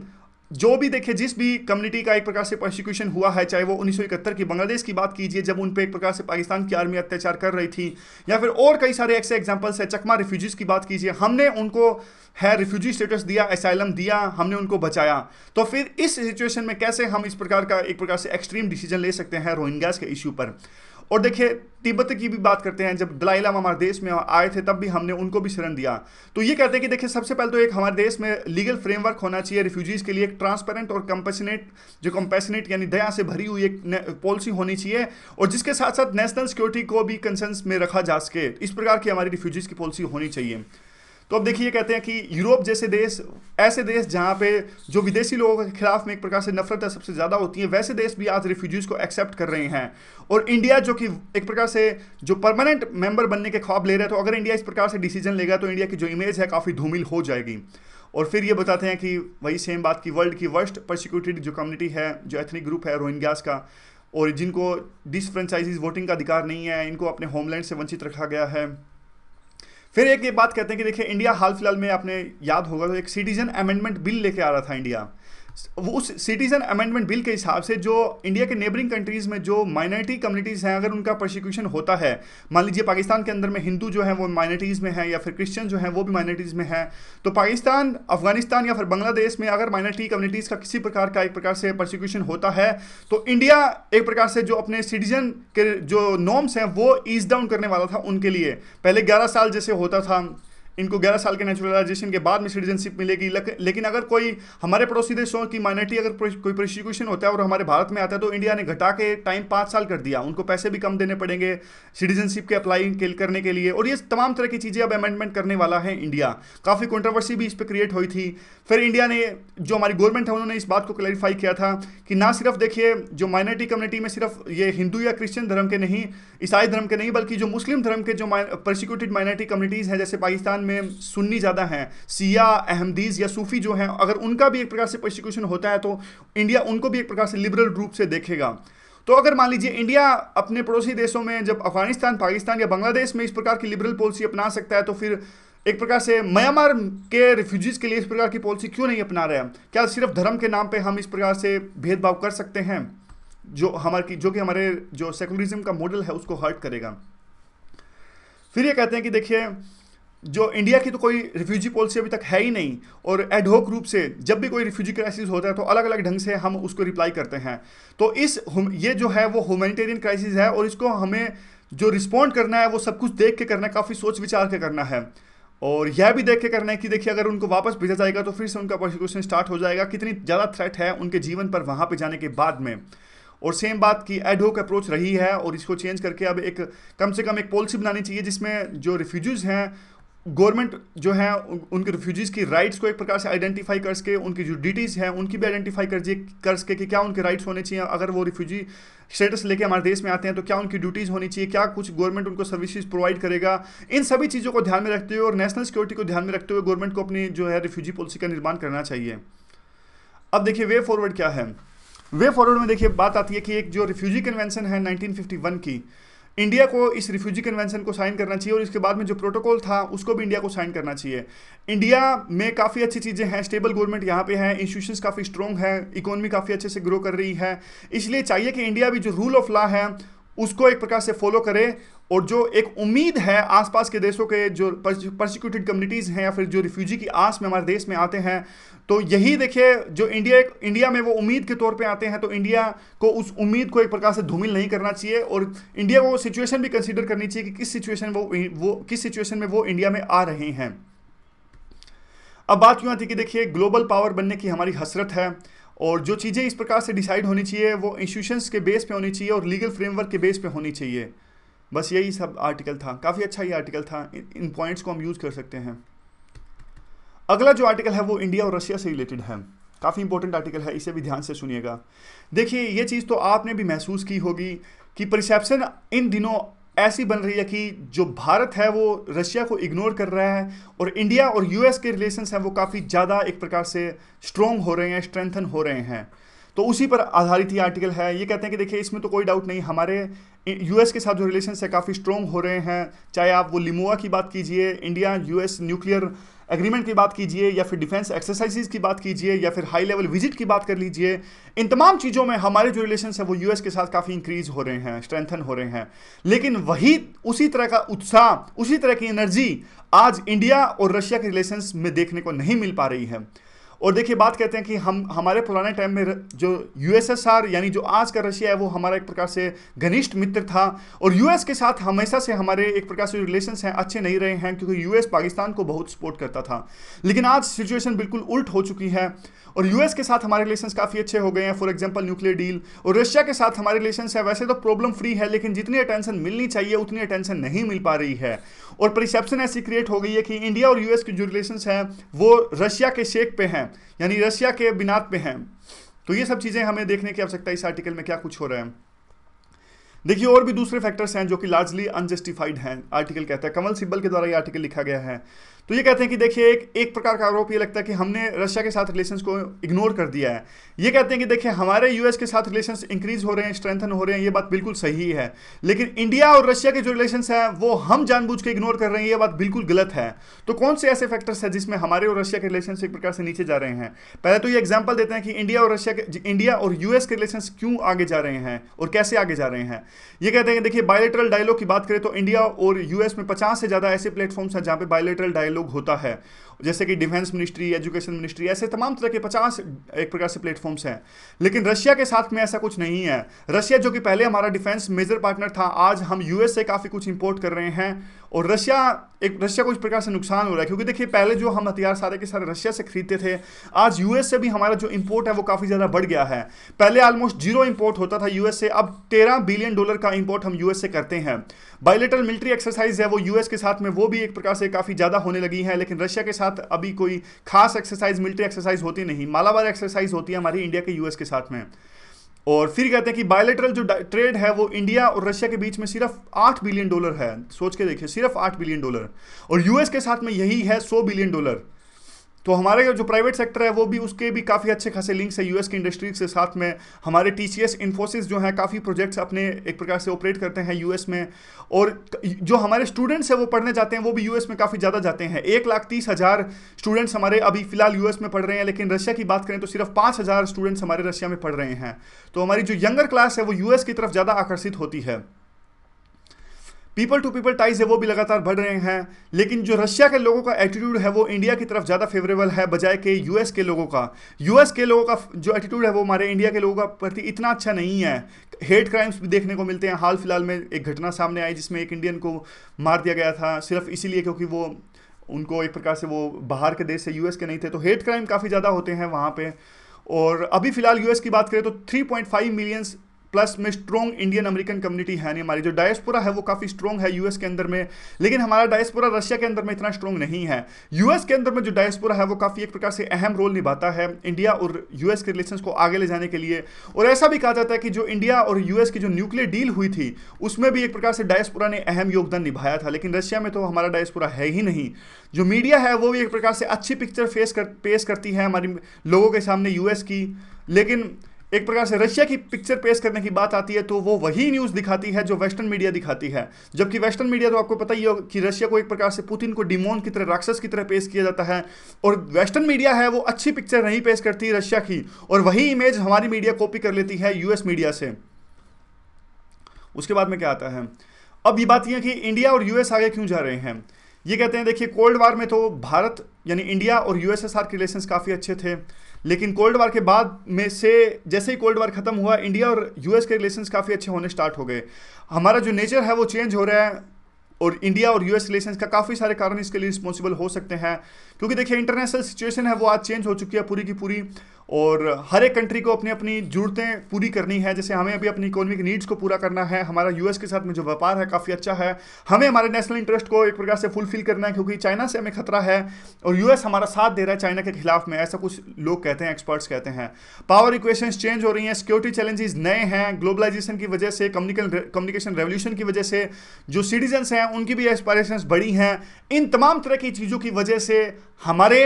जो भी देखिए जिस भी कम्युनिटी का एक प्रकार से प्रोसिक्यूशन हुआ है, चाहे वो 1971 की बांग्लादेश की बात कीजिए जब उन पे एक प्रकार से पाकिस्तान की आर्मी अत्याचार कर रही थी, या फिर और कई सारे ऐसे एग्जांपल्स है, चकमा रिफ्यूजीज की बात कीजिए, हमने उनको है रिफ्यूजी स्टेटस दिया, एसाइलम दिया, हमने उनको बचाया। तो फिर इस सिचुएशन में कैसे हम इस प्रकार का एक प्रकार से एक्सट्रीम डिसीजन ले सकते हैं रोहिंग्यास के इश्यू पर। और देखिए तिब्बत की भी बात करते हैं, जब दलाई लामा हमारे देश में आए थे तब भी हमने उनको भी शरण दिया। तो ये कहते हैं कि देखिए सबसे पहले तो एक हमारे देश में लीगल फ्रेमवर्क होना चाहिए रिफ्यूजीज के लिए, एक ट्रांसपेरेंट और कंपैशनेट यानी दया से भरी हुई एक पॉलिसी होनी चाहिए, और जिसके साथ साथ नेशनल सिक्योरिटी को भी कंसर्न्स में रखा जा सके, इस प्रकार की हमारी रिफ्यूजीज की पॉलिसी होनी चाहिए। तो अब देखिए कहते हैं कि यूरोप जैसे देश, ऐसे देश जहाँ पे जो विदेशी लोगों के खिलाफ में एक प्रकार से नफरत सबसे ज़्यादा होती है, वैसे देश भी आज रिफ्यूजीज़ को एक्सेप्ट कर रहे हैं। और इंडिया जो कि एक प्रकार से जो परमानेंट मेंबर बनने के ख्वाब ले रहे हैं, तो अगर इंडिया इस प्रकार से डिसीजन लेगा तो इंडिया की जो इमेज है काफ़ी धूमिल हो जाएगी। और फिर ये बताते हैं कि वही सेम बात की वर्ल्ड की वर्स्ट परसिक्यूटेड जो कम्युनिटी है, जो एथनिक ग्रुप है रोहिंग्यास का, और जिनको डिसफ्रेंचाइज वोटिंग का अधिकार नहीं है, इनको अपने होमलैंड से वंचित रखा गया है। फिर एक ये बात कहते हैं कि देखिए इंडिया हाल फिलहाल में आपने याद होगा तो एक सिटीजन अमेंडमेंट बिल लेके आ रहा था इंडिया। उस सिटीजन अमेंडमेंट बिल के हिसाब से जो इंडिया के नेबरिंग कंट्रीज़ में जो माइनॉरिटी कम्युनिटीज़ हैं, अगर उनका प्रोसिक्यूशन होता है, मान लीजिए पाकिस्तान के अंदर में हिंदू जो है वो माइनॉरिटीज़ में है, या फिर क्रिश्चियन जो है वो भी माइनॉरिटीज़ में है, तो पाकिस्तान, अफगानिस्तान या फिर बांग्लादेश में अगर माइनॉरिटी कम्युनिटीज़ का किसी प्रकार का एक प्रकार से प्रोसिक्यूशन होता है, तो इंडिया एक प्रकार से जो अपने सिटीजन के जो नॉर्म्स हैं वो ईज डाउन करने वाला था उनके लिए। पहले 11 साल जैसे होता था, इनको 11 साल के नेचुरलाइजेशन के बाद में सिटीजनशिप मिलेगी, लेकिन अगर कोई हमारे पड़ोसी देशों की माइनॉरिटी अगर कोई प्रोसिक्यूशन होता है और हमारे भारत में आता है, तो इंडिया ने घटा के टाइम 5 साल कर दिया, उनको पैसे भी कम देने पड़ेंगे सिटीजनशिप के अप्लाई करने के लिए, और ये तमाम तरह की चीज़ें अब अमेंडमेंट करने वाला है इंडिया। काफ़ी कंट्रोवर्सी भी इस पर क्रिएट हुई थी। फिर इंडिया ने, जो हमारी गवर्नमेंट है, उन्होंने इस बात को क्लैरिफाई किया था कि ना सिर्फ देखिए जो माइनॉरिटी कम्युनिटी में सिर्फ ये हिंदू या क्रिश्चियन धर्म के नहीं, ईसाई धर्म के नहीं, बल्कि जो मुस्लिम धर्म के जो प्रोसिक्यूटेड माइनॉरिटी कम्युनिटीज़ हैं, जैसे पाकिस्तान में सुन्नी ज़्यादा हैं, सिया, अहमदीज़ या सूफी जो हैं, अगर उनका भी एक प्रकार से प्रोसिक्यूशन होता है तो इंडिया उनको भी एक प्रकार से लिबरल रूप से देखेगा। तो अगर मान लीजिए इंडिया अपने पड़ोसी देशों में जब अफगानिस्तान, पाकिस्तान या बांग्लादेश में इस प्रकार की लिबरल पॉलिसी अपना सकता है, तो फिर एक प्रकार से म्यांमार के रिफ्यूजीज़ के लिए इस प्रकार की पॉलिसी क्यों नहीं अपना रहे हैं? क्या सिर्फ धर्म के नाम पे हम इस प्रकार से भेदभाव कर सकते हैं जो कि हमारे जो सेकुलरिज्म का मॉडल है उसको हर्ट करेगा? फिर ये कहते हैं कि देखिए जो इंडिया की तो कोई रिफ्यूजी पॉलिसी अभी तक है ही नहीं, और एडहोक रूप से जब भी कोई रिफ्यूजी क्राइसिस होता है तो अलग अलग ढंग से हम उसको रिप्लाई करते हैं। तो ये जो है वो ह्यूमैनिटेरियन क्राइसिस है, और इसको हमें जो रिस्पॉन्ड करना है वो सब कुछ देख के करना है, काफ़ी सोच विचार के करना है, और यह भी देख के करना है कि देखिए अगर उनको वापस भेजा जाएगा तो फिर से उनका प्रोसिक्यूशन स्टार्ट हो जाएगा, कितनी ज़्यादा थ्रेट है उनके जीवन पर वहाँ पे जाने के बाद में। और सेम बात की एडहोक अप्रोच रही है, और इसको चेंज करके अब एक कम से कम एक पॉलिसी बनानी चाहिए जिसमें जो रिफ्यूजीज़ हैं, गवर्नमेंट जो है उनके रिफ्यूजीज़ की राइट्स को एक प्रकार से आइडेंटिफाई कर सके, उनकी जो ड्यूटीज़ हैं उनकी भी आइडेंटिफाई कर सके कि क्या उनके राइट्स होने चाहिए, अगर वो रिफ्यूजी स्टेटस लेके हमारे देश में आते हैं तो क्या उनकी ड्यूटीज़ होनी चाहिए, क्या कुछ गवर्नमेंट उनको सर्विसेज प्रोवाइड करेगा। इन सभी चीज़ों को ध्यान में रखते हुए और नेशनल सिक्योरिटी को ध्यान में रखते हुए गवर्नमेंट को अपनी जो है रिफ्यूजी पॉलिसी का निर्माण करना चाहिए। अब देखिए वे फॉरवर्ड क्या है। वे फॉरवर्ड में देखिए बात आती है कि एक जो रिफ्यूजी कन्वेंशन है 1951 की, इंडिया को इस रिफ्यूजी कन्वेंशन को साइन करना चाहिए, और इसके बाद में जो प्रोटोकॉल था उसको भी इंडिया को साइन करना चाहिए। इंडिया में काफ़ी अच्छी चीज़ें हैं, स्टेबल गवर्नमेंट यहाँ पे है, इंस्टीट्यूशंस काफ़ी स्ट्रॉन्ग है, इकोनॉमी काफ़ी अच्छे से ग्रो कर रही है, इसलिए चाहिए कि इंडिया भी जो रूल ऑफ लॉ है उसको एक प्रकार से फॉलो करे, और जो एक उम्मीद है आसपास के देशों के जो परसिक्यूटेड कम्युनिटीज़ हैं या फिर जो रिफ्यूजी की आस में हमारे देश में आते हैं, तो यही देखिए जो इंडिया में वो उम्मीद के तौर पे आते हैं, तो इंडिया को उस उम्मीद को एक प्रकार से धूमिल नहीं करना चाहिए और इंडिया को सिचुएशन भी कंसीडर करनी चाहिए कि किस सिचुएशन में वो इंडिया में आ रहे हैं। अब बात यूँ आती कि देखिए ग्लोबल पावर बनने की हमारी हसरत है और जो चीज़ें इस प्रकार से डिसाइड होनी चाहिए वो इंस्टीट्यूशंस के बेस पे होनी चाहिए और लीगल फ्रेमवर्क के बेस पे होनी चाहिए। बस यही सब आर्टिकल था, काफ़ी अच्छा ये आर्टिकल था, इन पॉइंट्स को हम यूज़ कर सकते हैं। अगला जो आर्टिकल है वो इंडिया और रशिया से रिलेटेड है, काफ़ी इंपॉर्टेंट आर्टिकल है, इसे भी ध्यान से सुनिएगा। देखिए ये चीज़ तो आपने भी महसूस की होगी कि परसेप्शन इन दिनों ऐसी बन रही है कि जो भारत है वो रशिया को इग्नोर कर रहा है और इंडिया और यूएस के रिलेशंस हैं वो काफ़ी ज़्यादा एक प्रकार से स्ट्रॉन्ग हो रहे हैं, स्ट्रेंथन हो रहे हैं। तो उसी पर आधारित ये आर्टिकल है। ये कहते हैं कि देखिए इसमें तो कोई डाउट नहीं, हमारे यूएस के साथ जो रिलेशंस है काफ़ी स्ट्रॉन्ग हो रहे हैं, चाहे आप वो लिमोआ की बात कीजिए, इंडिया यूएस न्यूक्लियर एग्रीमेंट की बात कीजिए, या फिर डिफेंस एक्सरसाइजेज की बात कीजिए, या फिर हाई लेवल विजिट की बात कर लीजिए। इन तमाम चीज़ों में हमारे जो रिलेशंस है वो यूएस के साथ काफ़ी इंक्रीज हो रहे हैं, स्ट्रेंथन हो रहे हैं। लेकिन वही उसी तरह का उत्साह, उसी तरह की एनर्जी आज इंडिया और रशिया के रिलेशंस में देखने को नहीं मिल पा रही है। और देखिए बात कहते हैं कि हमारे पुराने टाइम में जो यूएसएसआर यानी जो आज का रशिया है वो हमारा एक प्रकार से घनिष्ठ मित्र था और यूएस के साथ हमेशा से हमारे एक प्रकार से रिलेशंस हैं अच्छे नहीं रहे हैं, क्योंकि यूएस पाकिस्तान को बहुत सपोर्ट करता था। लेकिन आज सिचुएशन बिल्कुल उल्ट हो चुकी है और यूएस के साथ हमारे रिलेशंस काफ़ी अच्छे हो गए हैं, फॉर एग्जांपल न्यूक्लियर डील। और रशिया के साथ हमारे रिलेशंस है वैसे तो प्रॉब्लम फ्री है, लेकिन जितनी अटेंशन मिलनी चाहिए उतनी अटेंशन नहीं मिल पा रही है और परसेप्शन ऐसी क्रिएट हो गई है कि इंडिया और यूएस की जो रिलेशंस हैं वो रशिया के शेक पे हैं, यानी रशिया के बिनात पे हैं। तो ये सब चीज़ें हमें देखने की आवश्यकता है इस आर्टिकल में क्या कुछ हो रहा है। देखिए और भी दूसरे फैक्टर्स हैं जो कि लार्जली अनजस्टिफाइड हैं, आर्टिकल कहता है। कमल सिब्बल के द्वारा ये आर्टिकल लिखा गया है। तो ये कहते हैं कि देखिए एक प्रकार का आरोप ये लगता है कि हमने रशिया के साथ रिलेशंस को इग्नोर कर दिया है। ये कहते हैं कि देखिए हमारे यूएस के साथ रिलेशंस इंक्रीज हो रहे हैं, स्ट्रेंथन हो रहे हैं, ये बात बिल्कुल सही है, लेकिन इंडिया और रशिया के जो रिलेशंस हैं वो हम जानबूझ के इग्नोर कर रहे हैं, ये बात बिल्कुल गलत है। तो कौन से ऐसे फैक्टर्स हैं जिसमें हमारे और रशिया के रिलेशंस एक प्रकार से नीचे जा रहे हैं? पहले तो ये एग्जाम्पल देते हैं कि इंडिया और यूएस के रिलेशंस क्यों आगे जा रहे हैं और कैसे आगे जा रहे हैं। ये कहते हैं कि देखिए बायलैटरल डायलॉग की बात करें तो इंडिया और यूएस में 50 से ज़्यादा ऐसे प्लेटफॉर्म्स हैं जहाँ पे बायलैटरल डायलॉग होता है, जैसे कि डिफेंस मिनिस्ट्री, एजुकेशन मिनिस्ट्री, ऐसे तमाम तरह के 50 एक प्रकार से प्लेटफॉर्म्स हैं। लेकिन रशिया के साथ में ऐसा कुछ नहीं है। रशिया जो कि पहले हमारा डिफेंस मेजर पार्टनर था, आज हम यूएस से काफ़ी कुछ इंपोर्ट कर रहे हैं और रशिया को इस प्रकार से नुकसान हो रहा है, क्योंकि देखिए पहले जो हम हथियार सारे के सारे रशिया से खरीदते थे, आज यूएस से भी हमारा जो इंपोर्ट है वो काफ़ी ज़्यादा बढ़ गया है। पहले ऑलमोस्ट 0 इंपोर्ट होता था यूएस से, अब $13 बिलियन का इंपोर्ट हम यूएस से करते हैं। बायलैटरल मिलिट्री एक्सरसाइज है वो यूएस के साथ में वो भी एक प्रकार से काफ़ी ज़्यादा होने लगी है, लेकिन रशिया के साथ अभी कोई खास एक्सरसाइज, मिलिट्री एक्सरसाइज होती नहीं। मालाबार एक्सरसाइज होती है हमारी इंडिया के यूएस के साथ में। और फिर कहते हैं कि बायलैटरल जो ट्रेड है वो इंडिया और रशिया के बीच में सिर्फ $8 बिलियन है। सोच के देखिए, सिर्फ $8 बिलियन, और यूएस के साथ में यही है $100 बिलियन। तो हमारे जो प्राइवेट सेक्टर है वो भी, उसके भी काफ़ी अच्छे खासे लिंक्स है यूएस की इंडस्ट्रीज के साथ में। हमारे टीसीएस, इन्फोसिस जो है काफ़ी प्रोजेक्ट्स अपने एक प्रकार से ऑपरेट करते हैं यूएस में, और जो हमारे स्टूडेंट्स हैं वो पढ़ने जाते हैं वो भी यूएस में काफ़ी ज़्यादा जाते हैं। 1,30,000 स्टूडेंट्स हमारे अभी फिलहाल यूएस में पढ़ रहे हैं, लेकिन रशिया की बात करें तो सिर्फ 5,000 स्टूडेंट्स हमारे रशिया में पढ़ रहे हैं। तो हमारी जो यंगर क्लास है वो यूएस की तरफ ज़्यादा आकर्षित होती है। पीपल टू पीपल टाइज है वो भी लगातार बढ़ रहे हैं, लेकिन जो रशिया के लोगों का एटीट्यूड है वो इंडिया की तरफ ज़्यादा फेवरेबल है बजाय के यूएस के लोगों का। यूएस के लोगों का जो एटीट्यूड है वो हमारे इंडिया के लोगों का प्रति इतना अच्छा नहीं है। हेट क्राइम्स भी देखने को मिलते हैं। हाल फिलहाल में एक घटना सामने आई जिसमें एक इंडियन को मार दिया गया था सिर्फ इसीलिए क्योंकि वो उनको एक प्रकार से वो बाहर के देश से, यूएस के नहीं थे। तो हेट क्राइम काफ़ी ज़्यादा होते हैं वहाँ पे। और अभी फिलहाल यूएस की बात करें तो 3.5 मिलियन प्लस में स्ट्रॉन्ग इंडियन अमेरिकन कम्युनिटी है, नहीं हमारी जो डायस्पोरा है वो काफ़ी स्ट्रॉन्ग है यूएस के अंदर में, लेकिन हमारा डायस्पोरा रशिया के अंदर में इतना स्ट्रॉन्ग नहीं है। यूएस के अंदर में जो डायस्पोरा है वो काफ़ी एक प्रकार से अहम रोल निभाता है इंडिया और यूएस के रिलेशंस को आगे ले जाने के लिए। और ऐसा भी कहा जाता है कि जो इंडिया और यूएस की जो न्यूक्लियर डील हुई थी उसमें भी एक प्रकार से डायस्पोरा ने अहम योगदान निभाया था, लेकिन रशिया में तो हमारा डायस्पोरा है ही नहीं। जो मीडिया है वो भी एक प्रकार से अच्छी पिक्चर पेश करती है हमारी लोगों के सामने यूएस की, लेकिन एक प्रकार से रशिया की पिक्चर पेश करने की बात आती है तो वो वही न्यूज़ दिखाती है जो वेस्टर्न मीडिया दिखाती है। जबकि वेस्टर्न मीडिया तो आपको पता ही हो कि रशिया को एक प्रकार से पुतिन को डिमोन की तरह, राक्षस की तरह पेश किया जाता है, और वेस्टर्न मीडिया है वो अच्छी पिक्चर नहीं पेश करती रशिया की, और वही इमेज हमारी मीडिया कॉपी कर लेती है यूएस मीडिया से। उसके बाद में क्या आता है, अब ये बात यह है कि इंडिया और यूएस आगे क्यों जा रहे हैं। ये कहते हैं, देखिए कोल्ड वार में तो भारत यानी इंडिया और यूएसएसआर के रिलेशंस काफ़ी अच्छे थे, लेकिन कोल्ड वार के बाद में से जैसे ही कोल्ड वार खत्म हुआ, इंडिया और यूएस के रिलेशंस काफ़ी अच्छे होने स्टार्ट हो गए। हमारा जो नेचर है वो चेंज हो रहा है, और इंडिया और यूएस रिलेशंस का काफ़ी सारे कारण इसके लिए रिस्पॉन्सिबल हो सकते हैं, क्योंकि देखिए इंटरनेशनल सिचुएशन है वो आज चेंज हो चुकी है पूरी की पूरी, और हर एक कंट्री को अपनी अपनी ज़रूरतें पूरी करनी है। जैसे हमें अभी अपनी इकोनॉमिक नीड्स को पूरा करना है, हमारा यूएस के साथ में जो व्यापार है काफ़ी अच्छा है, हमें हमारे नेशनल इंटरेस्ट को एक प्रकार से फुलफिल करना है, क्योंकि चाइना से हमें खतरा है और यूएस हमारा साथ दे रहा है चाइना के खिलाफ में, ऐसा कुछ लोग कहते हैं, एक्सपर्ट्स कहते हैं। पावर इक्वेशंस चेंज हो रही हैं, सिक्योरिटी चैलेंजेस नए हैं, ग्लोबलाइजेशन की वजह से, कम्युनिकेशन रेवोल्यूशन की वजह से जो सिटीजन्स हैं उनकी भी एस्पायरेशंस बढ़ी हैं। इन तमाम तरह की चीज़ों की वजह से हमारे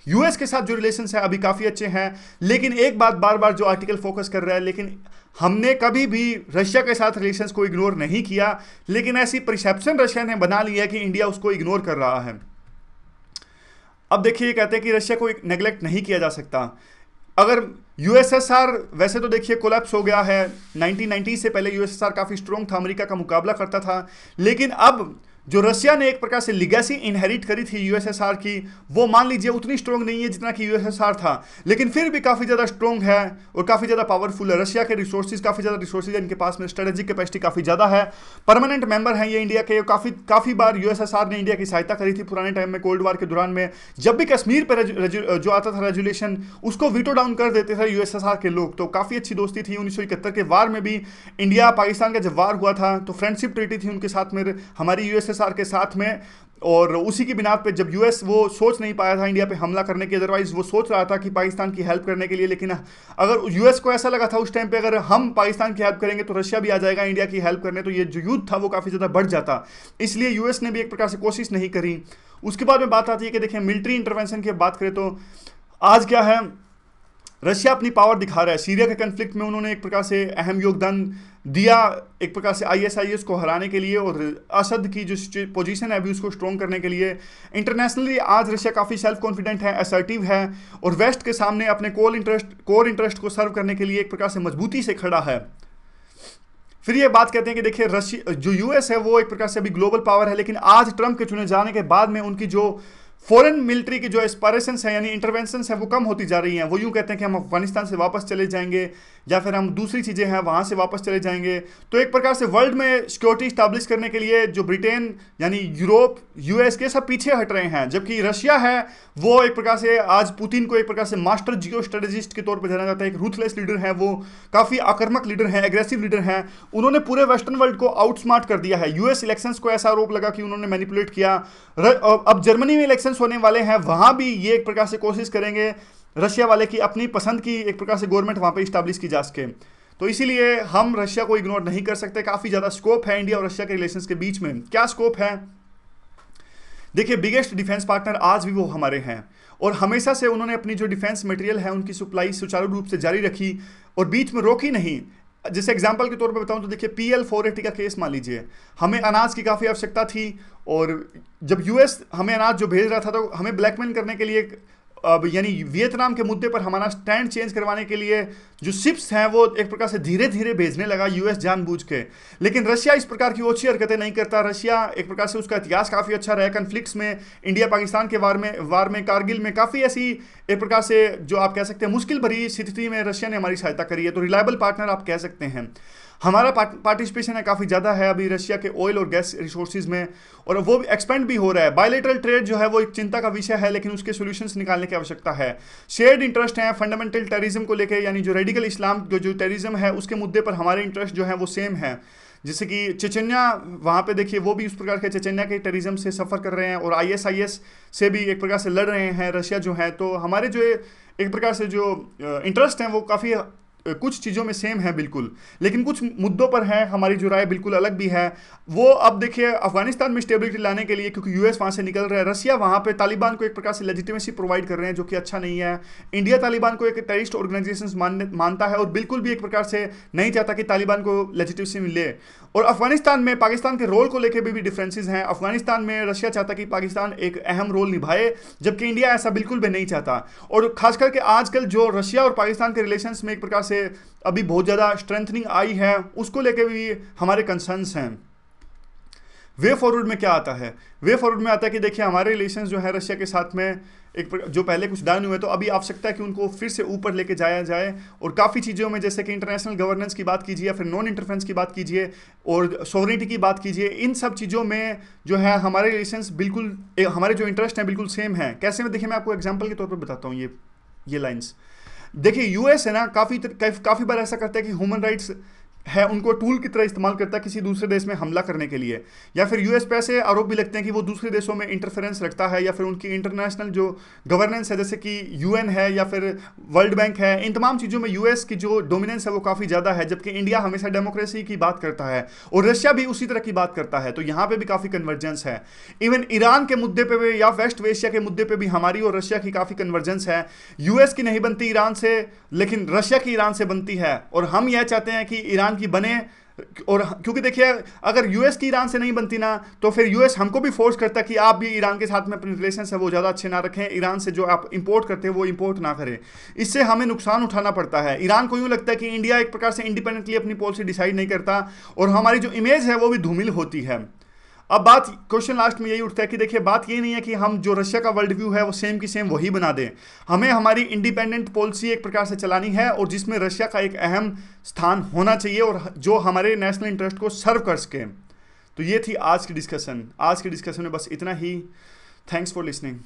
यूएस के साथ जो रिलेशंस है अभी काफ़ी अच्छे हैं। लेकिन एक बात बार बार जो आर्टिकल फोकस कर रहा है, लेकिन हमने कभी भी रशिया के साथ रिलेशंस को इग्नोर नहीं किया, लेकिन ऐसी परसेप्शन रशिया ने बना ली है कि इंडिया उसको इग्नोर कर रहा है। अब देखिए, कहते हैं कि रशिया को नेग्लेक्ट नहीं किया जा सकता। अगर यूएसएसआर, वैसे तो देखिए कोलैप्स हो गया है, 1990 से पहले यूएसएसआर काफ़ी स्ट्रॉन्ग था, अमेरिका का मुकाबला करता था, लेकिन अब जो रशिया ने एक प्रकार से लिगेसी इनहेरिट करी थी यूएसएसआर की, वो मान लीजिए उतनी स्ट्रॉन्ग नहीं है जितना कि यूएसएसआर था, लेकिन फिर भी काफ़ी ज़्यादा स्ट्रॉन्ग है और काफ़ी ज़्यादा पावरफुल है। रशिया के रिसोर्सेज, काफ़ी ज़्यादा रिसोर्सेज है इनके पास में, स्ट्रेटेजिक कैपेसिटी काफ़ी ज़्यादा है, परमानेंट मेंबर हैं ये इंडिया के। काफ़ी बार यूएसएसआर ने इंडिया की सहायता करी थी पुराने टाइम में, कोल्ड वार के दौरान में, जब भी कश्मीर पर जो आता था रेजुलेशन, उसको वीटो डाउन कर देते थे यूएसएसआर के लोग। तो काफ़ी अच्छी दोस्ती थी। 1971 के वार में भी इंडिया पाकिस्तान का जब वार हुआ था तो फ्रेंडशिप ट्रीटी थी उनके साथ में, हमारी यूएसएसआर के साथ में, और उसी की बिना पे जब यूएस वो सोच नहीं पाया था इंडिया पे हमला करने की, अदरवाइज वो सोच रहा था कि पाकिस्तान की हेल्प करने के लिए, लेकिन अगर यूएस को ऐसा लगा था उस टाइम पे अगर हम पाकिस्तान की हेल्प करेंगे तो रशिया भी आ जाएगा इंडिया की हेल्प करने, तो ये जो युद्ध था वो काफ़ी ज़्यादा बढ़ जाता, इसलिए यूएस ने भी एक प्रकार से कोशिश नहीं करी। उसके बाद में बात आती है कि देखिए मिलिट्री इंटरवेंशन की बात करें तो आज क्या है, रशिया अपनी पावर दिखा रहा है। सीरिया के कन्फ्लिक्ट में उन्होंने एक प्रकार से अहम योगदान दिया, एक प्रकार से आईएसआईएस को हराने के लिए और असद की जो पोजीशन है अभी उसको स्ट्रॉन्ग करने के लिए। इंटरनेशनली आज रशिया काफ़ी सेल्फ कॉन्फिडेंट है, असर्टिव है, और वेस्ट के सामने अपने कोर इंटरेस्ट को सर्व करने के लिए एक प्रकार से मजबूती से खड़ा है। फिर ये बात कहते हैं कि देखिए रशिया जो यूएस है वो एक प्रकार से अभी ग्लोबल पावर है, लेकिन आज ट्रंप के चुने जाने के बाद में उनकी जो फॉरेन मिलिट्री की जो एस्पायरेशंस है यानी इंटरवेंशंस है वो कम होती जा रही हैं। वो यूँ कहते हैं कि हम अफगानिस्तान से वापस चले जाएंगे या फिर हम दूसरी चीज़ें हैं वहाँ से वापस चले जाएंगे। तो एक प्रकार से वर्ल्ड में सिक्योरिटी इस्टेब्लिश करने के लिए जो ब्रिटेन यानी यूरोप, यूएस के सब पीछे हट रहे हैं, जबकि रशिया है वो एक प्रकार से आज पुतिन को एक प्रकार से मास्टर जियो स्ट्रेटेजिस्ट के तौर पर जाना जाता है। एक रूथलेस लीडर है, वो काफ़ी आक्रामक लीडर हैं, एग्रेसिव लीडर हैं। उन्होंने पूरे वेस्टर्न वर्ल्ड को आउटस्मार्ट कर दिया है। यूएस इलेक्शंस को ऐसा आरोप लगा कि उन्होंने मैनिपुलेट किया। अब जर्मनी में इलेक्शंस होने वाले हैं, वहाँ भी ये एक प्रकार से कोशिश करेंगे रशिया वाले की अपनी पसंद की एक प्रकार से गवर्नमेंट वहाँ पे इस्टेब्लिश की जा सके। तो इसीलिए हम रशिया को इग्नोर नहीं कर सकते। काफ़ी ज़्यादा स्कोप है इंडिया और रशिया के रिलेशंस के बीच में। क्या स्कोप है? देखिए बिगेस्ट डिफेंस पार्टनर आज भी वो हमारे हैं और हमेशा से उन्होंने अपनी जो डिफेंस मटेरियल है उनकी सप्लाई सुचारू रूप से जारी रखी और बीच में रोकी नहीं। जैसे एग्जांपल के तौर पे बताऊं तो देखिए PL-480 का केस मान लीजिए, हमें अनाज की काफ़ी आवश्यकता थी और जब यूएस हमें अनाज जो भेज रहा था तो हमें ब्लैकमेल करने के लिए यानी वियतनाम के मुद्दे पर हमारा स्टैंड चेंज करवाने के लिए जो शिप्स हैं वो एक प्रकार से धीरे धीरे भेजने लगा यूएस जानबूझ के। लेकिन रशिया इस प्रकार की ओछी हरकतें नहीं करता। रशिया एक प्रकार से उसका इतिहास काफ़ी अच्छा रहा है कन्फ्लिक्ट्स में, इंडिया पाकिस्तान के वार में कारगिल में काफ़ी ऐसी एक प्रकार से जो आप कह सकते हैं मुश्किल भरी स्थिति में रशिया ने हमारी सहायता करी है। तो रिलायबल पार्टनर आप कह सकते हैं। हमारा पार्टिसिपेशन है काफ़ी ज़्यादा है अभी रशिया के ऑयल और गैस रिसोर्सेज में और वो भी एक्सपेंड भी हो रहा है। बायलैटरल ट्रेड जो है वो एक चिंता का विषय है, लेकिन उसके सॉल्यूशंस निकालने की आवश्यकता है। शेयर्ड इंटरेस्ट हैं फंडामेंटल टेररिज्म को लेकर, यानी जो रेडिकल इस्लाम जो टेररिज्म है उसके मुद्दे पर हमारे इंटरेस्ट जो है वो सेम है। जैसे कि चेचन्या, वहाँ पे देखिए वो भी उस प्रकार के चेचन्या के टेररिज्म से सफ़र कर रहे हैं और ISIS से भी एक प्रकार से लड़ रहे हैं रशिया जो है। तो हमारे जो एक प्रकार से जो इंटरेस्ट हैं वो काफ़ी कुछ चीज़ों में सेम है बिल्कुल, लेकिन कुछ मुद्दों पर है हमारी जो राय बिल्कुल अलग भी है। वो अब देखिए अफगानिस्तान में स्टेबिलिटी लाने के लिए, क्योंकि यूएस वहाँ से निकल रहा है, रशिया वहाँ पे तालिबान को एक प्रकार से लेजिटिमेसी प्रोवाइड कर रहे हैं जो कि अच्छा नहीं है। इंडिया तालिबान को एक टेररिस्ट ऑर्गेनाइजेशन मानता है और बिल्कुल भी एक प्रकार से नहीं चाहता कि तालिबान को लेजिटिमेसी मिले। और अफगानिस्तान में पाकिस्तान के रोल को लेकर भी डिफरेंसेस हैं। अफगानिस्तान में रशिया चाहता कि पाकिस्तान एक अहम रोल निभाए, जबकि इंडिया ऐसा बिल्कुल भी नहीं चाहता। और खास करके आजकल जो रशिया और पाकिस्तान के रिलेशंस में एक प्रकार से अभी बहुत ज़्यादा स्ट्रेंथनिंग आई है, उसको लेकर भी हमारे कंसर्न्स हैं। वे फॉरवर्ड में क्या आता है? वे फॉरवर्ड में आता है कि देखिए हमारे रिलेशंस जो है रशिया के साथ में जो पहले कुछ डाउन हुए, तो अभी आवश्यकता है कि उनको फिर से ऊपर लेके जाया जाए, और काफ़ी चीज़ों में जैसे कि इंटरनेशनल गवर्नेंस की बात कीजिए या फिर नॉन इंटरफेरेंस की बात कीजिए और सॉवरेनिटी की बात कीजिए, इन सब चीज़ों में जो है हमारे रिलेशंस बिल्कुल हमारे जो इंटरेस्ट हैं बिल्कुल सेम है। कैसे में देखिए मैं आपको एग्जाम्पल के तौर पर बताता हूँ ये लाइन्स। देखिए यूएस है ना, काफ़ी बार ऐसा करता है कि ह्यूमन राइट्स है उनको टूल की तरह इस्तेमाल करता है किसी दूसरे देश में हमला करने के लिए, या फिर यूएस पे ऐसे आरोप भी लगते हैं कि वो दूसरे देशों में इंटरफेरेंस रखता है, या फिर उनकी इंटरनेशनल जो गवर्नेंस है जैसे कि यूएन है या फिर वर्ल्ड बैंक है, इन तमाम चीज़ों में यूएस की जो डोमिनेंस है वो काफ़ी ज़्यादा है, जबकि इंडिया हमेशा डेमोक्रेसी की बात करता है और रशिया भी उसी तरह की बात करता है। तो यहाँ पर भी काफ़ी कन्वर्जेंस है। इवन ईरान के मुद्दे पर भी या वेस्ट एशिया के मुद्दे पर भी हमारी और रशिया की काफ़ी कन्वर्जेंस है। यूएस की नहीं बनती ईरान से, लेकिन रशिया की ईरान से बनती है, और हम यह चाहते हैं कि ईरान की बने। और क्योंकि देखिए अगर यूएस की ईरान से नहीं बनती ना, तो फिर यूएस हमको भी फोर्स करता है कि आप भी ईरान के साथ में अपने रिलेशन है वो ज़्यादा अच्छे ना रखें, ईरान से जो आप इंपोर्ट करते हैं वो इंपोर्ट ना करें। इससे हमें नुकसान उठाना पड़ता है। ईरान को यूँ लगता है कि इंडिया एक प्रकार से इंडिपेंडेंटली अपनी पॉलिसी डिसाइड नहीं करता, और हमारी जो इमेज है वो भी धूमिल होती है। अब बात क्वेश्चन लास्ट में यही उठता है कि देखिए बात ये नहीं है कि हम जो रशिया का वर्ल्ड व्यू है वो सेम की सेम वही बना दें। हमें हमारी इंडिपेंडेंट पॉलिसी एक प्रकार से चलानी है, और जिसमें रशिया का एक अहम स्थान होना चाहिए और जो हमारे नेशनल इंटरेस्ट को सर्व कर सके। तो ये थी आज की डिस्कशन। आज की डिस्कशन में बस इतना ही। Thanks for listening.